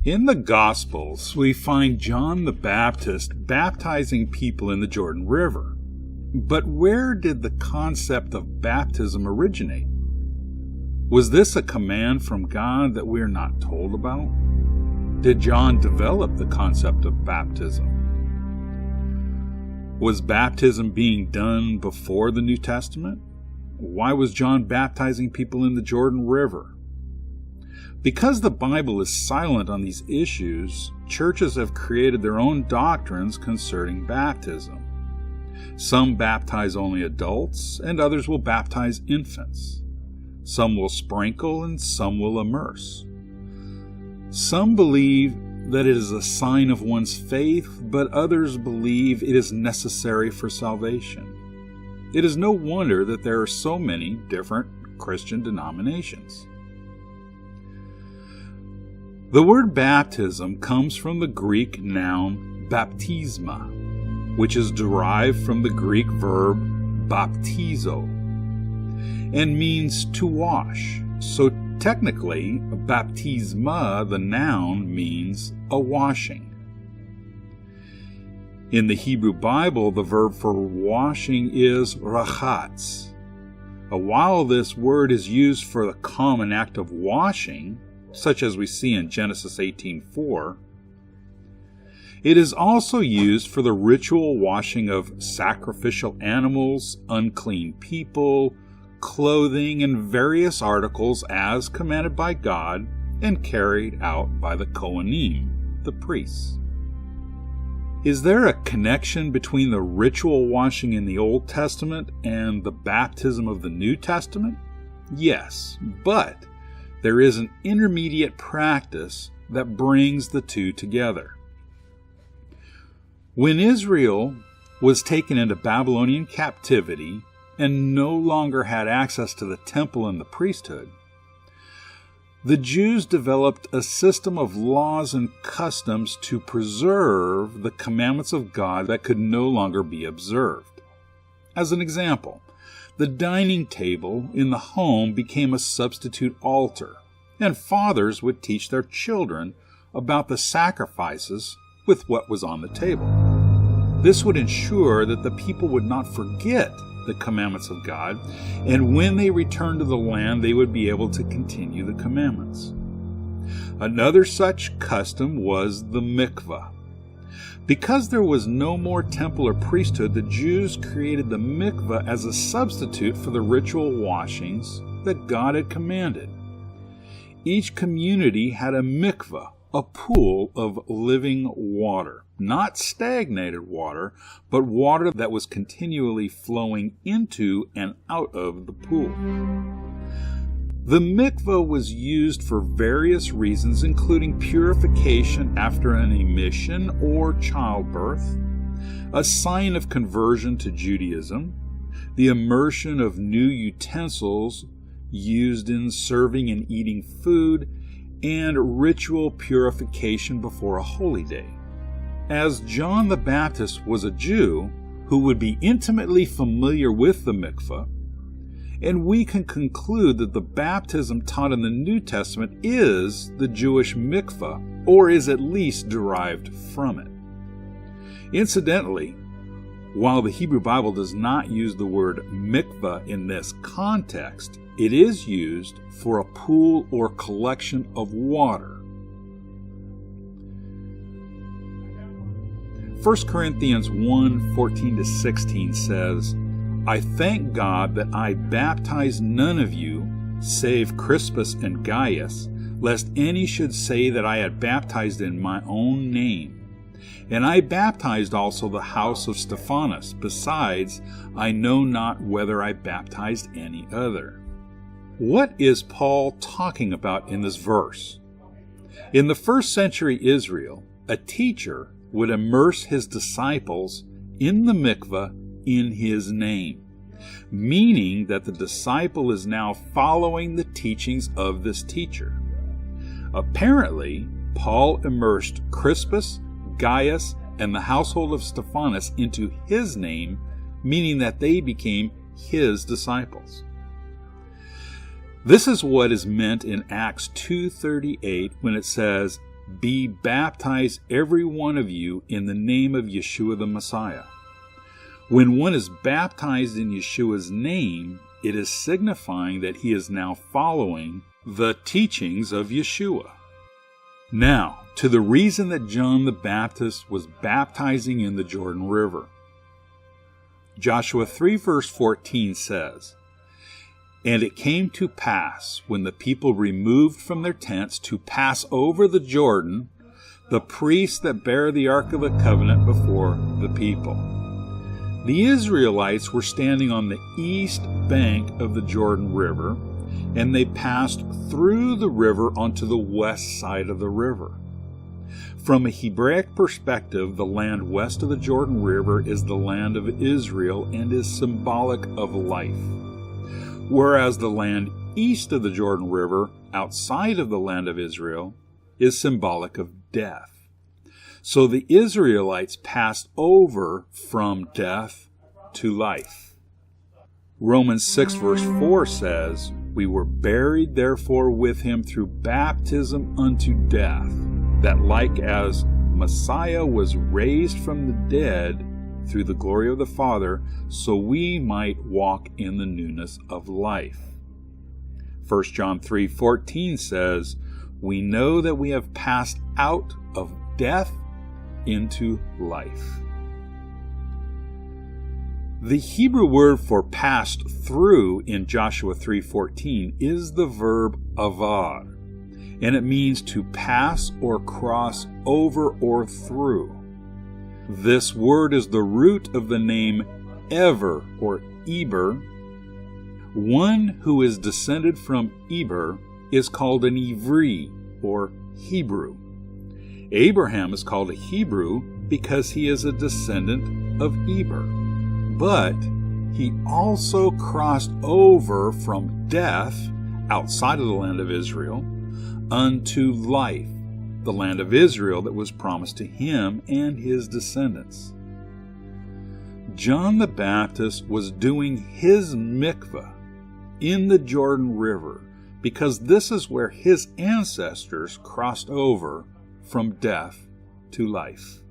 In the Gospels, we find John the Baptist baptizing people in the Jordan River. But where did the concept of baptism originate? Was this a command from God that we are not told about? Did John develop the concept of baptism? Was baptism being done before the New Testament? Why was John baptizing people in the Jordan River? Because the Bible is silent on these issues, churches have created their own doctrines concerning baptism. Some baptize only adults, and others will baptize infants. Some will sprinkle, and some will immerse. Some believe that it is a sign of one's faith, but others believe it is necessary for salvation. It is no wonder that there are so many different Christian denominations. The word baptism comes from the Greek noun baptisma, which is derived from the Greek verb baptizo, and means to wash. So technically, baptisma, the noun, means a washing. In the Hebrew Bible, the verb for washing is rachatz. While this word is used for the common act of washing, such as we see in Genesis 18:4, it is also used for the ritual washing of sacrificial animals, unclean people, clothing, and various articles as commanded by God and carried out by the Kohanim, the priests. Is there a connection between the ritual washing in the Old Testament and the baptism of the New Testament? Yes, but there is an intermediate practice that brings the two together. When Israel was taken into Babylonian captivity and no longer had access to the temple and the priesthood, the Jews developed a system of laws and customs to preserve the commandments of God that could no longer be observed. As an example, the dining table in the home became a substitute altar, and fathers would teach their children about the sacrifices with what was on the table. This would ensure that the people would not forget the commandments of God, and when they returned to the land, they would be able to continue the commandments. Another such custom was the mikvah. Because there was no more temple or priesthood, the Jews created the mikvah as a substitute for the ritual washings that God had commanded. Each community had a mikvah, a pool of living water. Not stagnated water, but water that was continually flowing into and out of the pool. The mikvah was used for various reasons, including purification after an emission or childbirth, a sign of conversion to Judaism, the immersion of new utensils used in serving and eating food, and ritual purification before a holy day. As John the Baptist was a Jew who would be intimately familiar with the mikvah, and we can conclude that the baptism taught in the New Testament is the Jewish mikvah, or is at least derived from it. Incidentally, while the Hebrew Bible does not use the word mikvah in this context, it is used for a pool or collection of water. 1 Corinthians 1:14-16 says, I thank God that I baptized none of you, save Crispus and Gaius, lest any should say that I had baptized in my own name. And I baptized also the house of Stephanas. Besides, I know not whether I baptized any other. What is Paul talking about in this verse? In the first century Israel, a teacher would immerse his disciples in the mikvah in his name, meaning that the disciple is now following the teachings of this teacher. Apparently, Paul immersed Crispus, Gaius, and the household of Stephanas into his name, meaning that they became his disciples. This is what is meant in Acts 2:38 when it says, Be baptized, every one of you, in the name of Yeshua the Messiah. When one is baptized in Yeshua's name, it is signifying that he is now following the teachings of Yeshua. Now, to the reason that John the Baptist was baptizing in the Jordan River. Joshua 3 verse 14 says, "And it came to pass, when the people removed from their tents to pass over the Jordan, the priests that bear the Ark of the Covenant before the people." The Israelites were standing on the east bank of the Jordan River, and they passed through the river onto the west side of the river. From a Hebraic perspective, the land west of the Jordan River is the land of Israel and is symbolic of life, whereas the land east of the Jordan River, outside of the land of Israel, is symbolic of death. So the Israelites passed over from death to life. Romans 6 verse 4 says, "We were buried therefore with him through baptism unto death, that like as Messiah was raised from the dead through the glory of the Father, so we might walk in the newness of life." 1 John 3:14 says, "We know that we have passed out of death into life." The Hebrew word for passed through in Joshua 3:14 is the verb avar, and it means to pass or cross over or through. This word is the root of the name Ever or Eber. One who is descended from Eber is called an Ivri or Hebrew. Abraham is called a Hebrew because he is a descendant of Eber. But he also crossed over from death, outside of the land of Israel, unto life, the land of Israel that was promised to him and his descendants. John the Baptist was doing his mikveh in the Jordan River because this is where his ancestors crossed over from death to life.